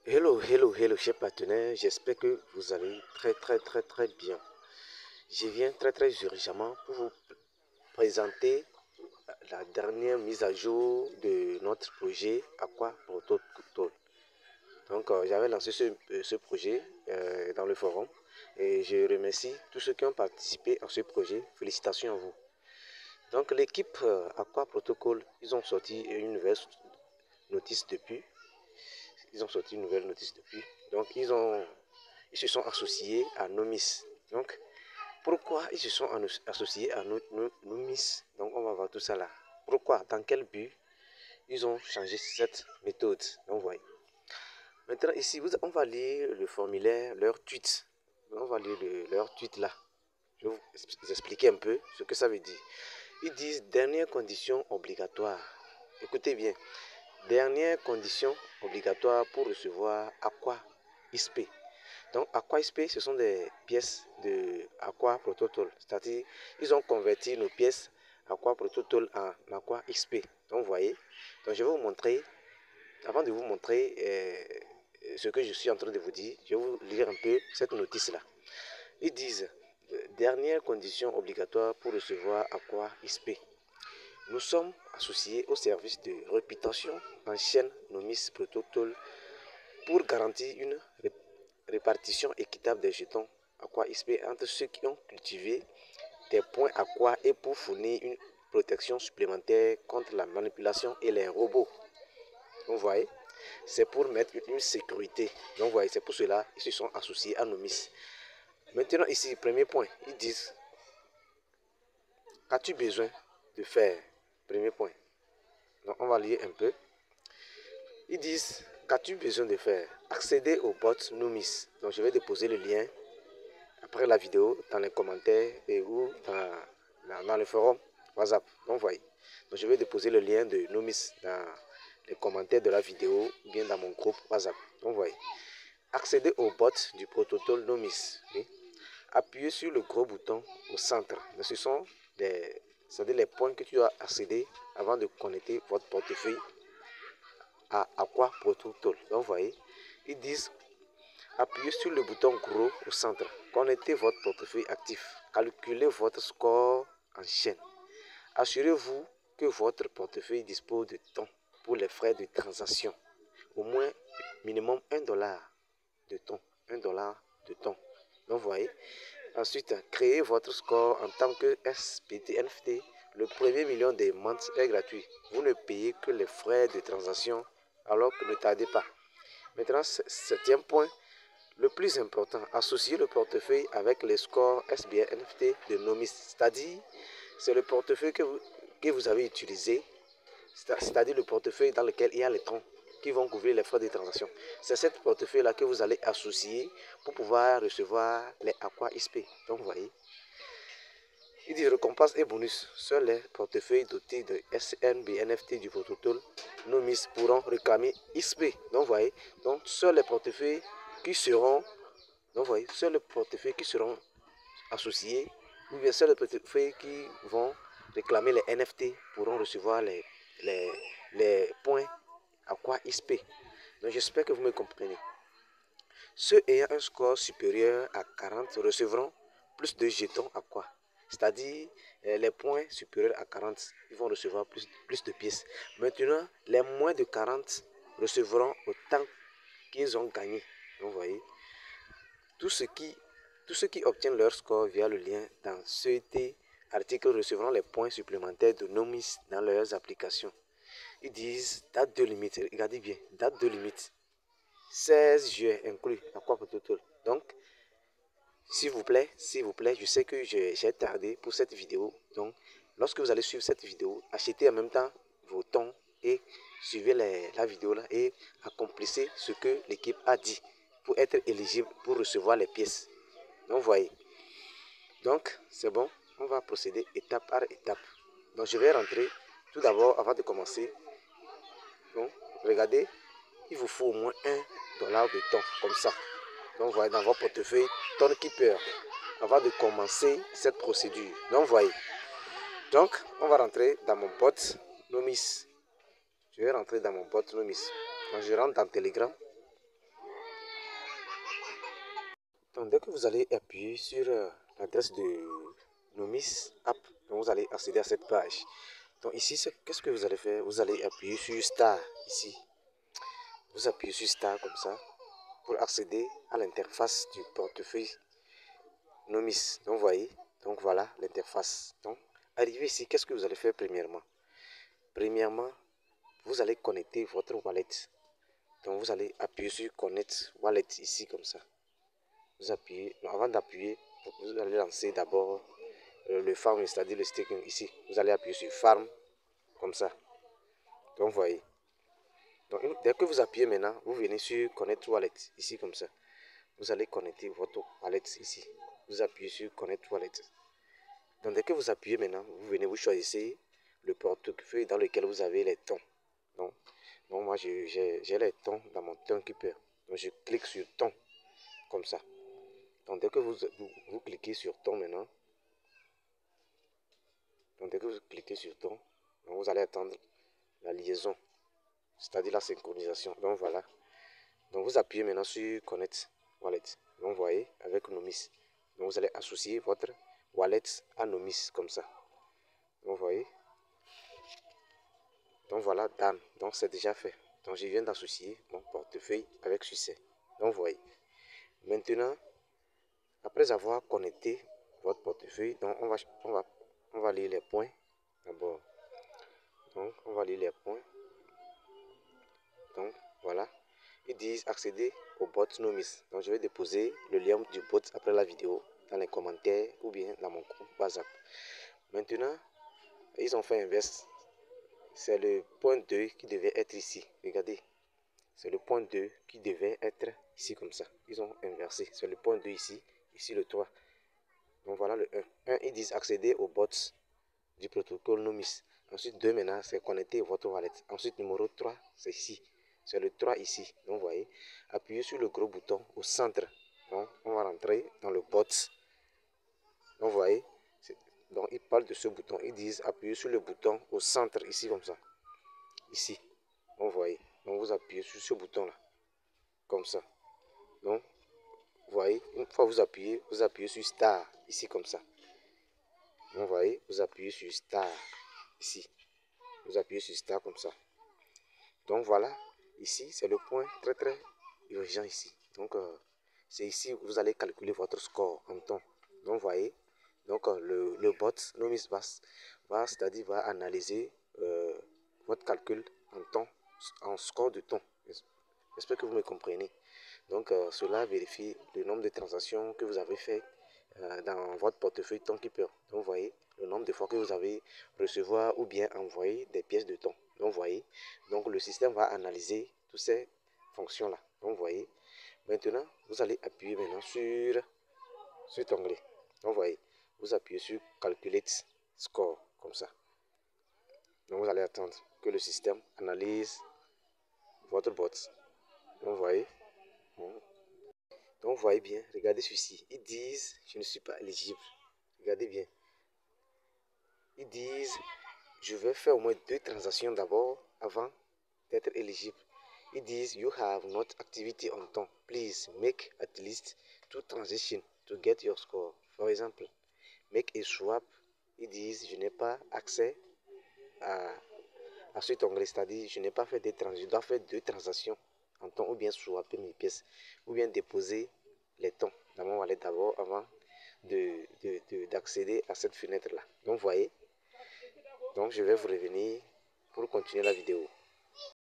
Hello, chers partenaires. J'espère que vous allez très bien. Je viens très urgemment pour vous présenter la dernière mise à jour de notre projet Aqua Protocol. Donc, j'avais lancé ce projet dans le forum et je remercie tous ceux qui ont participé à ce projet. Félicitations à vous. Donc, l'équipe Aqua Protocol, ils ont sorti une nouvelle notice depuis. Donc, ils se sont associés à Nomis. Donc, pourquoi ils se sont associés à Nomis? Donc, on va voir tout ça là. Pourquoi? Dans quel but ils ont changé cette méthode? Donc, vous voyez. Maintenant, ici, on va lire le formulaire, leur tweet. On va lire leur tweet là. Je vais vous expliquer un peu ce que ça veut dire. Ils disent dernière condition obligatoire. Écoutez bien. Dernière condition obligatoire pour recevoir Aqua XP. Donc, Aqua XP, ce sont des pièces de Aqua Protocol. C'est-à-dire, ils ont converti nos pièces Aqua Protocol en Aqua XP. Donc, vous voyez. Donc, je vais vous montrer, avant de vous montrer ce que je suis en train de vous dire, je vais vous lire un peu cette notice-là. Ils disent, dernière condition obligatoire pour recevoir Aqua XP. Nous sommes associés au service de réputation en chaîne Nomis Protocol pour garantir une répartition équitable des jetons Aqua XP entre ceux qui ont cultivé des points Aqua et pour fournir une protection supplémentaire contre la manipulation et les robots. Donc, vous voyez, c'est pour mettre une sécurité. Donc, vous voyez, c'est pour cela qu'ils se sont associés à Nomis. Maintenant, ici, premier point, ils disent, qu'as-tu besoin de faire? Premier point. Donc, on va lire un peu. Ils disent, qu'as-tu besoin de faire? Accéder au bot Nomis. Donc, je vais déposer le lien après la vidéo dans les commentaires et ou dans le forum WhatsApp. Donc, voyez. Donc, je vais déposer le lien de Nomis dans les commentaires de la vidéo ou bien dans mon groupe WhatsApp. Donc, voyez. Accéder au bot du protocole Nomis. Oui. Appuyez sur le gros bouton au centre. Donc, ce sont les points que tu dois accéder avant de connecter votre portefeuille à Aqua Protocol. Donc, vous voyez, ils disent appuyez sur le bouton gros au centre. Connectez votre portefeuille actif. Calculez votre score en chaîne. Assurez-vous que votre portefeuille dispose de temps pour les frais de transaction. Au moins minimum $1 de temps. $1 de temps. Donc, vous voyez. Ensuite, créez votre score en tant que SPT NFT. Le premier million des montres est gratuit. Vous ne payez que les frais de transaction, alors que ne tardez pas. Maintenant, septième point, le plus important, associer le portefeuille avec les scores SBN NFT de Nomis. C'est-à-dire, c'est le portefeuille que vous avez utilisé, c'est-à-dire le portefeuille dans lequel il y a les temps qui vont couvrir les frais de transaction. C'est ce portefeuille-là que vous allez associer pour pouvoir recevoir les Aqua XP. Donc, vous voyez. Il dit récompense et bonus. Seuls les portefeuilles dotés de SNBNFT du protocole Nomis pourront réclamer XP. Donc, vous voyez. Donc, seuls les portefeuilles qui seront, associés, ou bien seuls les portefeuilles qui vont réclamer les NFT pourront recevoir les points Aqua XP. Donc, j'espère que vous me comprenez. Ceux ayant un score supérieur à 40 recevront plus de jetons Aqua. C'est-à-dire, les points supérieurs à 40, ils vont recevoir plus de pièces. Maintenant, les moins de 40 recevront autant qu'ils ont gagné. Donc, vous voyez, tous ceux qui obtiennent leur score via le lien dans cet article recevront les points supplémentaires de Nomis dans leurs applications. Ils disent date de limite, regardez bien, date de limite. 16 juillet inclus, Aqua Protocol. Donc, s'il vous plaît, je sais que j'ai tardé pour cette vidéo. Donc, lorsque vous allez suivre cette vidéo, achetez en même temps vos tons et suivez la vidéo là et accomplissez ce que l'équipe a dit pour être éligible pour recevoir les pièces. Donc, vous voyez. Donc, c'est bon. On va procéder étape par étape. Donc, je vais rentrer tout d'abord avant de commencer. Donc, regardez, il vous faut au moins $1 de temps comme ça. Donc, vous voyez dans votre portefeuille Ton Keeper avant de commencer cette procédure. Donc, vous voyez. Donc, on va rentrer dans mon bot Nomis. Je vais rentrer dans mon bot Nomis. Donc, je rentre dans Telegram. Donc, dès que vous allez appuyer sur l'adresse de Nomis App, donc vous allez accéder à cette page. Donc ici, qu'est-ce que vous allez faire? Vous allez appuyer sur Star ici. Vous appuyez sur Star comme ça pour accéder à l'interface du portefeuille Nomis. Donc vous voyez, donc voilà l'interface. Donc arrivé ici, qu'est-ce que vous allez faire premièrement? Premièrement, vous allez connecter votre wallet. Donc vous allez appuyer sur Connect Wallet ici comme ça. Vous appuyez, non, avant d'appuyer, vous allez lancer d'abord le farm, c'est-à-dire le staking ici. Vous allez appuyer sur Farm comme ça. Donc vous voyez. Donc dès que vous appuyez maintenant, vous venez sur Connect Wallet ici comme ça. Vous allez connecter votre wallet ici. Vous appuyez sur Connect Wallet. Donc dès que vous appuyez maintenant, vous venez, vous choisissez le portefeuille dans lequel vous avez les tons. Donc moi j'ai les tons dans mon Keeper. Donc je clique sur ton comme ça. Donc dès que vous cliquez sur ton maintenant, donc dès que vous cliquez sur ton, donc vous allez attendre la liaison, c'est-à-dire la synchronisation. Donc voilà. Donc vous appuyez maintenant sur Connect Wallet. Donc vous voyez avec Nomis. Donc vous allez associer votre wallet à Nomis comme ça. Donc vous voyez. Donc voilà, Dan. Donc c'est déjà fait. Donc je viens d'associer mon portefeuille avec succès. Donc vous voyez. Maintenant, après avoir connecté votre portefeuille, donc on va lire les points d'abord. Donc on va lire les points. Donc voilà. Ils disent accéder au bot Nomis. Donc je vais déposer le lien du bot après la vidéo dans les commentaires ou bien dans mon groupe WhatsApp. Maintenant, ils ont fait inverse. C'est le point 2 qui devait être ici. Regardez. C'est le point 2 qui devait être ici comme ça. Ils ont inversé. C'est le point 2 ici. Ici le 3. Donc voilà le 1. 1, ils disent accéder au bot du protocole Nomis. Ensuite 2 maintenant, c'est connecter votre wallet. Ensuite numéro 3, c'est ici. C'est le 3 ici. Donc vous voyez, appuyez sur le gros bouton au centre. Donc on va rentrer dans le bot. Donc vous voyez, donc ils parlent de ce bouton. Ils disent appuyez sur le bouton au centre ici comme ça. Ici. Donc vous voyez. Donc vous appuyez sur ce bouton là. Comme ça. Donc vous voyez, une fois vous appuyez sur Star ici comme ça. Donc vous voyez, vous appuyez sur Star ici. Vous appuyez sur Star comme ça. Donc voilà, ici c'est le point très urgent ici. Donc c'est ici où vous allez calculer votre score en temps. Donc vous voyez, donc le bot Nomis c'est-à-dire va analyser votre calcul en temps, en score de temps. J'espère que vous me comprenez. Donc cela vérifie le nombre de transactions que vous avez fait dans votre portefeuille Keeper. Donc vous voyez le nombre de fois que vous avez recevoir ou bien envoyer des pièces de temps. Donc vous voyez, donc le système va analyser toutes ces fonctions là. Donc vous voyez, maintenant vous allez appuyer maintenant sur cet onglet. Donc vous voyez, vous appuyez sur Calculate Score comme ça. Donc vous allez attendre que le système analyse votre bot. Donc vous voyez. Donc vous voyez bien, regardez ceci. Ils disent, je ne suis pas éligible. Regardez bien. Ils disent, je vais faire au moins 2 transactions d'abord avant d'être éligible. Ils disent, you have not activity on time. Please make at least 2 transactions to get your score. For example, make a swap. Ils disent, je n'ai pas accès à cet onglet, c'est-à-dire, je n'ai pas fait des transactions. Je dois faire 2 transactions en temps ou bien swapper mes pièces ou bien déposer les tons dans mon wallet d'abord avant d'accéder à cette fenêtre là. Donc vous voyez, donc je vais vous revenir pour continuer la vidéo.